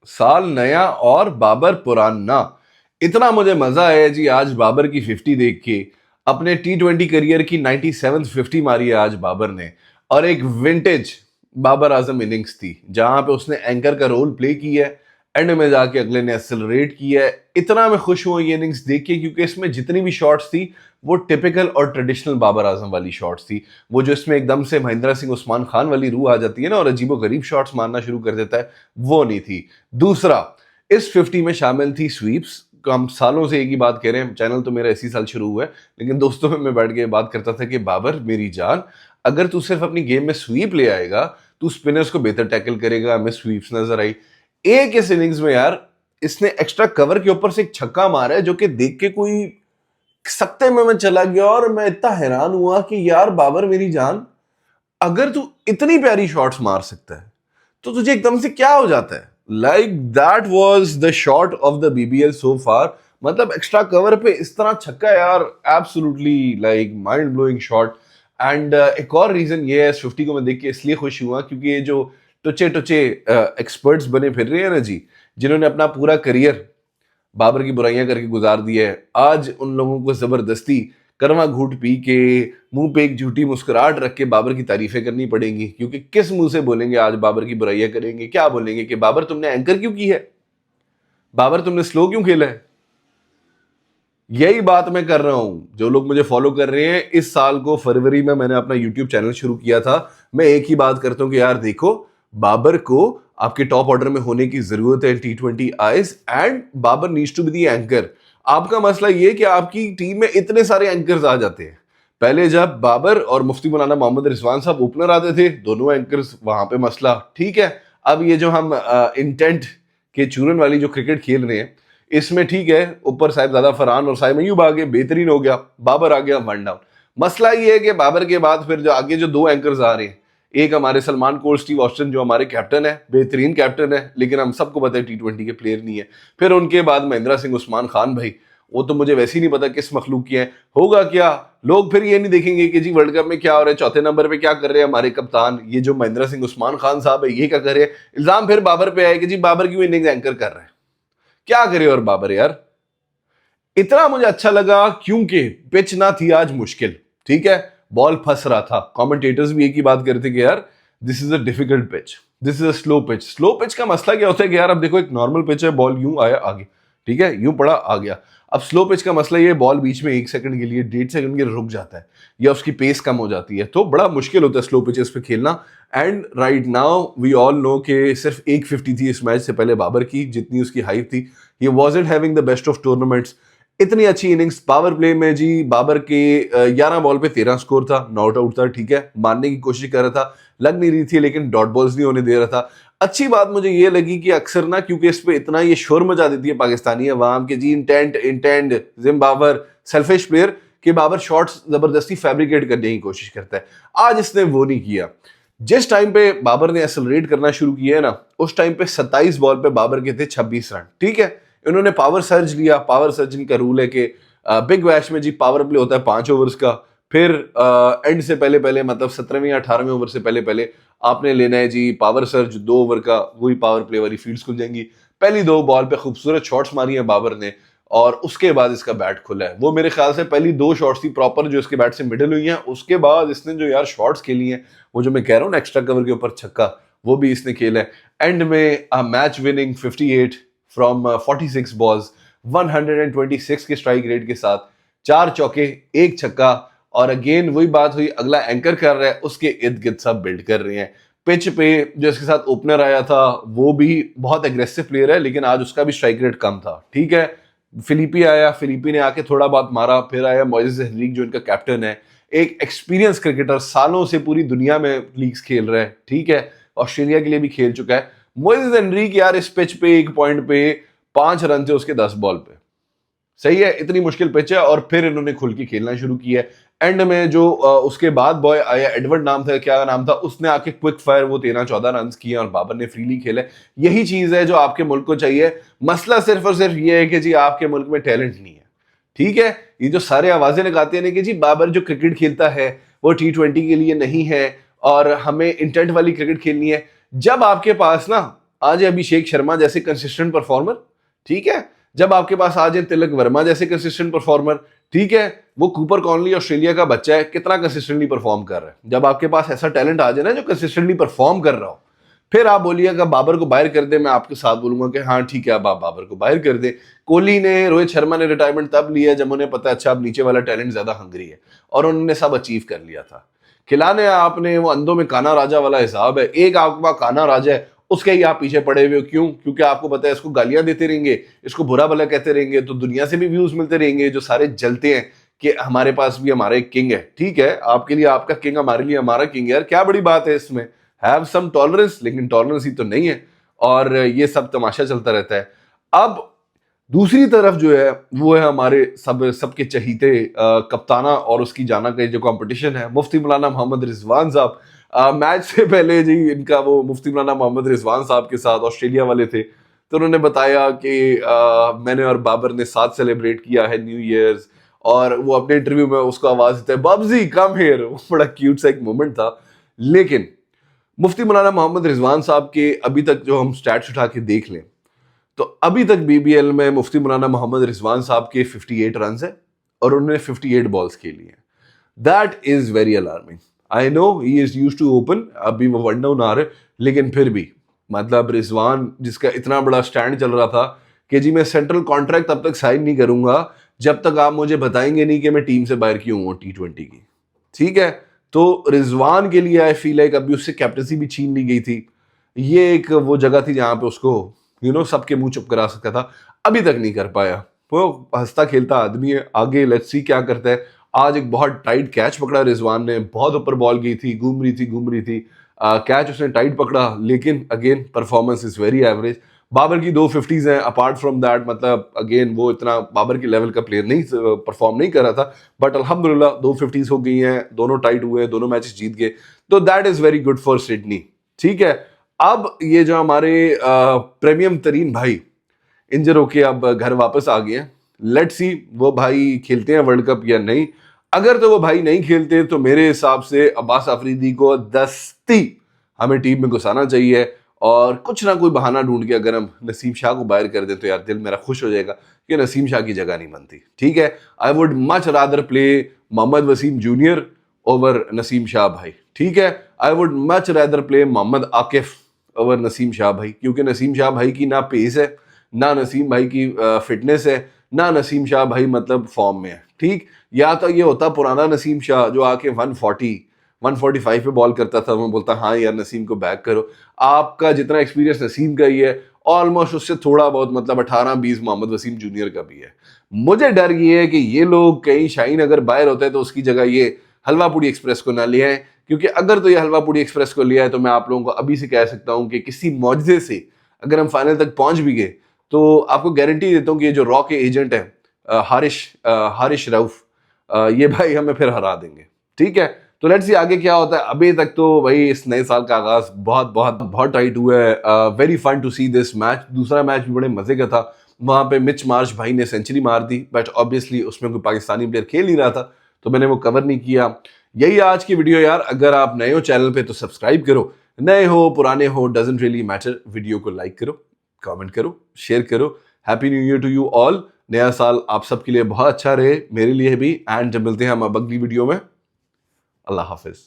साल नया और बाबर पुराना। इतना मुझे मजा आया जी आज बाबर की 50 देख के। अपने T20 करियर की 97th 50 मारी है आज बाबर ने। और एक विंटेज बाबर आजम इनिंग्स थी जहां पे उसने एंकर का रोल प्ले किया है। एंड में जाके अगले ने एक्सेलरेट किया है। इतना मैं खुश हुआ ये इनिंग्स देख के क्योंकि इसमें जितनी भी शॉट्स थी वो टिपिकल और ट्रेडिशनल बाबर आजम वाली शॉट्स थी। वो जो इसमें एकदम से महेंद्र सिंह उस्मान खान वाली रूह आ जाती है ना और अजीबो गरीब शॉट्स मारना शुरू कर देता है, वो नहीं थी। दूसरा, इस 50 में शामिल थी स्वीप्स। हम सालों से एक ही बात कह रहे हैं, चैनल तो मेरा इसी साल शुरू हुआ है, लेकिन दोस्तों में मैं बैठ के बात करता था कि बाबर मेरी जान, अगर तू सिर्फ अपनी गेम में स्वीप ले आएगा, तू स्पिनर्स को बेहतर टैकल करेगा। हमें स्वीप्स नजर आई एक इस इनिंग्स में यार। इसने एक्स्ट्रा कवर के ऊपर से एक छक्का मारा है जो कि देख के कोई सख्ते में मैं चला गया और मैं इतना हैरान हुआ कि यार बाबर मेरी जान, अगर तू इतनी प्यारी शॉट्स मार सकता है तो तुझे एकदम से क्या हो जाता है। Like that was the shot of the BBL so far. मतलब एक्स्ट्रा कवर पे इस तरह छक्का यार, absolutely like mind blowing shot. And एक और रीजन ये है इस 50 को मैं देख के इसलिए खुश हुआ क्योंकि ये जो टुचे टुचे एक्सपर्ट्स बने फिर रहे हैं ना जी, जिन्होंने अपना पूरा करियर बाबर की बुराइयां करके गुजार दिया है, आज उन लोगों को जबरदस्ती करवा घूट पी के मुंह पे एक झूठी मुस्कुराहट रख के बाबर की तारीफें करनी पड़ेंगी। क्योंकि किस मुंह से बोलेंगे आज बाबर की बुराइयां करेंगे, क्या बोलेंगे कि बाबर तुमने एंकर क्यों की है, बाबर तुमने स्लो क्यों खेला है। यही बात मैं कर रहा हूं। जो लोग मुझे फॉलो कर रहे हैं, इस साल को फरवरी में मैंने अपना यूट्यूब चैनल शुरू किया था। मैं एक ही बात करता हूं कि यार देखो, बाबर को आपके टॉप ऑर्डर में होने की जरूरत है T20 eyes, and Babar needs to be the anchor. आपका मसला ये कि आपकी टीम में इतने सारे एंकर्स आ जाते हैं। पहले जब बाबर और मुफ्ती मौलाना मोहम्मद रिजवान साहब ओपनर आते थे, दोनों एंकर्स, वहां पे मसला ठीक है। अब ये जो हम इंटेंट के चूरन वाली जो क्रिकेट खेल रहे हैं, इसमें ठीक है, ऊपर साहिबजादा फरहान और साइम अयूब आ गए, बेहतरीन हो गया, बाबर आ गया वन डाउन। मसला ये है कि बाबर के बाद फिर जो आगे जो दो एंकर्स आ रहे हैं, एक हमारे सलमान कोल स्टीव ऑस्टिन जो हमारे कैप्टन है, बेहतरीन कैप्टन है, लेकिन हम सबको पता है T20 के प्लेयर नहीं है। फिर उनके बाद महेंद्र सिंह उस्मान खान भाई, वो तो मुझे वैसे ही नहीं पता किस मखलूक की है। होगा क्या, लोग फिर ये नहीं देखेंगे कि जी वर्ल्ड कप में क्या हो रहा है, चौथे नंबर पे क्या कर रहे हैं हमारे कप्तान, ये जो महेंद्र सिंह उस्मान खान साहब है ये क्या कर रहे हैं। इल्जाम फिर बाबर पे आए कि जी बाबर क्यों इनिंग्स एंकर कर रहे हैं, क्या करे। और बाबर यार, इतना मुझे अच्छा लगा क्योंकि पिच ना थी आज मुश्किल, ठीक है, बॉल फंस रहा था। कमेंटेटर्स भी एक ही बात करते कि यार this is a difficult pitch, this is a slow pitch. Slow pitch का मसला क्या होता है कि यार अब देखो, एक नॉर्मल पिच है, बॉल यूं आया आगे, ठीक है, यूं पड़ा आ गया। अब स्लो पिच का मसला ये, बॉल बीच में 1 सेकंड के लिए, 1.5 सेकंड के लिए रुक जाता है या उसकी पेस कम हो जाती है, तो बड़ा मुश्किल होता है स्लो पिचेस पे खेलना। And right now we all know कि सिर्फ एक 50 थी इस मैच से पहले बाबर की, जितनी उसकी हाइप थी। ही wasn't having the best of tournaments. इतनी अच्छी इनिंग्स पावर प्ले में जी, बाबर के 11 बॉल पे 13 स्कोर था, नॉट आउट था, ठीक है, मारने की कोशिश कर रहा था, लग नहीं रही थी, लेकिन डॉट बॉल्स नहीं होने दे रहा था। अच्छी बात मुझे ये लगी कि अक्सर ना, क्योंकि इस पे इतना ये शोर मचा देती है पाकिस्तानी अवाम के जी, इंटेंट इंटेंट जिम्बाबर सेल्फिश प्लेयर, कि बाबर शॉट्स जबरदस्ती फैब्रिकेट करने की कोशिश करता है। आज इसने वो नहीं किया। जिस टाइम पे बाबर ने एक्सेलरेट करना शुरू किया है ना, उस टाइम पे 27 बॉल पे बाबर के थे 26 रन, ठीक है। इन्होंने पावर सर्ज लिया। पावर सर्जिंग का रूल है कि बिग बैश में जी पावर प्ले होता है 5 ओवर्स का। फिर एंड से पहले पहले, मतलब 17वें या 18वें ओवर से पहले पहले आपने लेना है जी पावर सर्ज 2 ओवर का, वही पावर प्ले वाली फील्ड्स खुल जाएंगी। पहली 2 बॉल पे खूबसूरत शॉट्स मारी है बाबर ने और उसके बाद इसका बैट खुला है। वो मेरे ख्याल से पहली 2 शॉट्स थी प्रॉपर जो इसके बैट से मिडल हुई हैं। उसके बाद इसने जो यार शॉट्स खेली हैं, वो जो मैं कह रहा हूँ ना एक्स्ट्रा कवर के ऊपर छक्का, वो भी इसने खेला है। एंड में मैच विनिंग 58 फ्रॉम 46 बॉल्स, 126 के स्ट्राइक रेट के साथ, 4 चौके, 1 छक्का। और अगेन वही बात हुई, अगला एंकर कर रहा है, उसके इर्द गिर्द सब बिल्ड कर रहे हैं। पिच पे जो इसके साथ ओपनर आया था वो भी बहुत एग्रेसिव प्लेयर है, लेकिन आज उसका भी स्ट्राइक रेट कम था, ठीक है। फिलिपी आया, फिलिपी ने आके थोड़ा बहुत मारा। फिर आया मोइसेस हेनरिक जो इनका कैप्टन है, एक एक्सपीरियंस क्रिकेटर, सालों से पूरी दुनिया में लीग्स खेल रहा है, ठीक है, ऑस्ट्रेलिया के लिए भी खेल चुका है। मोइसेस हेनरिक यार इस पिच पे एक पॉइंट पे 5 रन थे उसके 10 बॉल पे, सही है, इतनी मुश्किल पिच है। और फिर इन्होंने खुल के खेलना शुरू किया है। एंड में जो उसके बाद बॉय आया, एडवर्ड नाम था, क्या नाम था, उसने आके क्विक फायर वो 13-14 रन किए और बाबर ने फ्रीली खेला। यही चीज है जो आपके मुल्क को चाहिए। मसला सिर्फ और सिर्फ ये है कि जी आपके मुल्क में टैलेंट नहीं है, ठीक है। ये जो सारे आवाजें लगाते हैं कि जी बाबर जो क्रिकेट खेलता है वो T20 के लिए नहीं है और हमें इंटेंट वाली क्रिकेट खेलनी है। जब आपके पास ना आ जाए अभिषेक शर्मा जैसे कंसिस्टेंट परफॉर्मर, ठीक है, जब आपके पास आ जाए तिलक वर्मा जैसे कंसिस्टेंट परफॉर्मर, ठीक है, वो कूपर कॉनली ऑस्ट्रेलिया का बच्चा है, कितना कंसिस्टेंटली परफॉर्म कर रहा है, जब आपके पास ऐसा टैलेंट आ जाए ना जो कंसिस्टेंटली परफॉर्म कर रहा हो, फिर आप बोलिएगा बाबर को बाहर कर दे, मैं आपके साथ बोलूंगा कि हाँ ठीक है, अब आप बाबर को बाहर कर दे। कोहली ने, रोहित शर्मा ने रिटायरमेंट तब लिया जब उन्हें पता अच्छा अब नीचे वाला टैलेंट ज्यादा हंगरी है, और उन्होंने सब अचीव कर लिया था। खिलाने आपने वो अंधों में काना राजा वाला हिसाब है, एक आपके पास काना राजा है, उसके ही आप पीछे पड़े हुए हो, क्यों? क्योंकि आपको पता है इसको गालियां देते रहेंगे, इसको बुरा भला कहते रहेंगे, तो दुनिया से भी व्यूज मिलते रहेंगे, जो सारे जलते हैं कि हमारे पास भी हमारा एक किंग है। ठीक है, आपके लिए आपका किंग, हमारे लिए हमारा किंग है, यार क्या बड़ी बात है इसमें, हैव सम टॉलरेंस, लेकिन टॉलरेंस ही तो नहीं है, और ये सब तमाशा चलता रहता है। अब दूसरी तरफ जो है वो है हमारे सबके चहीते कप्ताना और उसकी जाना का जो कंपटीशन है, मुफ्ती मौलाना मोहम्मद रिजवान साहब। मैच से पहले जी इनका वो मुफ्ती मौलाना मोहम्मद रिजवान साहब के साथ ऑस्ट्रेलिया वाले थे, तो उन्होंने बताया कि मैंने और बाबर ने साथ सेलिब्रेट किया है न्यू ईयर्स, और वो अपने इंटरव्यू में उसको आवाज देता है बाबजी कम हियर, वो बड़ा क्यूट सा एक मोमेंट था। लेकिन मुफ्ती मौलाना मोहम्मद रिजवान साहब के अभी तक जो हम स्टैट्स उठा के देख लें, तो अभी तक बीबीएल में मुफ्ती मौलाना मोहम्मद रिजवान साहब के 58 रन है और उन्होंने 58 बॉल्स खेली हैं। That is very alarming. I know he is used to open, अभी वो वन डाउन आ रहे, लेकिन फिर भी मतलब रिजवान जिसका इतना बड़ा स्टैंड चल रहा था कि जी मैं सेंट्रल कॉन्ट्रैक्ट तब तक साइन नहीं करूंगा जब तक आप मुझे बताएंगे नहीं कि मैं टीम से बाहर क्यों हूं T20 की, ठीक है। तो रिजवान के लिए आई फील लाइक अभी उससे कैप्टनसी भी छीन ली गई थी, ये एक वो जगह थी जहां पे उसको सबके मुंह चुप करा सकता था, अभी तक नहीं कर पाया। वो हंसता खेलता आदमी है, आगे लेट्स सी क्या करता है। आज एक बहुत टाइट कैच पकड़ा रिजवान ने, बहुत ऊपर बॉल गई थी, घूम रही थी, कैच उसने टाइट पकड़ा, लेकिन again performance is very average. Babar की 250s हैं, अपार्ट फ्रॉम दैट मतलब अगेन वो इतना बाबर के लेवल का प्लेयर नहीं परफॉर्म नहीं कर रहा था, बट अल्हम्दुलिल्लाह 250s हो गई हैं, दोनों टाइट हुए, दोनों मैचेस जीत गए, तो that is very good for Sydney, ठीक है। अब ये जो हमारे प्रीमियम तरीन भाई इंजर होके अब घर वापस आ गए हैं, लेट्स सी वो भाई खेलते हैं वर्ल्ड कप या नहीं। अगर तो वो भाई नहीं खेलते तो मेरे हिसाब से अब्बास अफरीदी को दस्ती हमें टीम में घुसाना चाहिए, और कुछ ना कोई बहाना ढूंढ के अगर हम नसीम शाह को बाहर कर दें तो यार दिल मेरा खुश हो जाएगा कि नसीम शाह की जगह नहीं बनती, ठीक है। I would much rather play Mohammad Wasim junior over Naseem Shah भाई, ठीक है। I would much rather play Mohammad Akif over Naseem Shah भाई, क्योंकि नसीम शाह भाई की ना पेस है, ना नसीम भाई की फिटनेस है, ना नसीम शाह भाई मतलब फॉर्म में है, ठीक। या तो ये होता पुराना नसीम शाह जो आके 145 पे बॉल करता था, मैं बोलता हाँ यार नसीम को बैक करो। आपका जितना एक्सपीरियंस नसीम का ही है, ऑलमोस्ट उससे थोड़ा बहुत मतलब 18-20 मोहम्मद वसीम जूनियर का भी है। मुझे डर ये है कि ये लोग कहीं शाहीन अगर बाहर होता है तो उसकी जगह ये हलवा पूड़ी एक्सप्रेस को ना ले आए, क्योंकि अगर तो ये हलवा पूड़ी एक्सप्रेस को लिया है तो मैं आप लोगों को अभी से कह सकता हूं कि किसी मौजजे से अगर हम फाइनल तक पहुंच भी गए तो आपको गारंटी देता हूं कि ये जो रॉ के एजेंट है हारिश रऊफ, ये भाई हमें फिर हरा देंगे, ठीक है। तो लेट्स सी आगे क्या होता है। अभी तक तो भाई इस नए साल का आगाज बहुत बहुत बहुत टाइट हुआ है। Very fun to see this match. दूसरा मैच भी बड़े मजे का था, वहां पे मिच मार्श भाई ने सेंचुरी मार दी, बट ऑब्वियसली उसमें कोई पाकिस्तानी प्लेयर खेल नहीं रहा था तो मैंने वो कवर नहीं किया। यही आज की वीडियो यार। अगर आप नए हो चैनल पे तो सब्सक्राइब करो, नए हो पुराने हो डजंट रियली मैटर। वीडियो को लाइक करो, कमेंट करो, शेयर करो। Happy new year to you all. नया साल आप सबके लिए बहुत अच्छा रहे, मेरे लिए भी। एंड जब मिलते हैं हम अब अगली वीडियो में, अल्लाह हाफिज।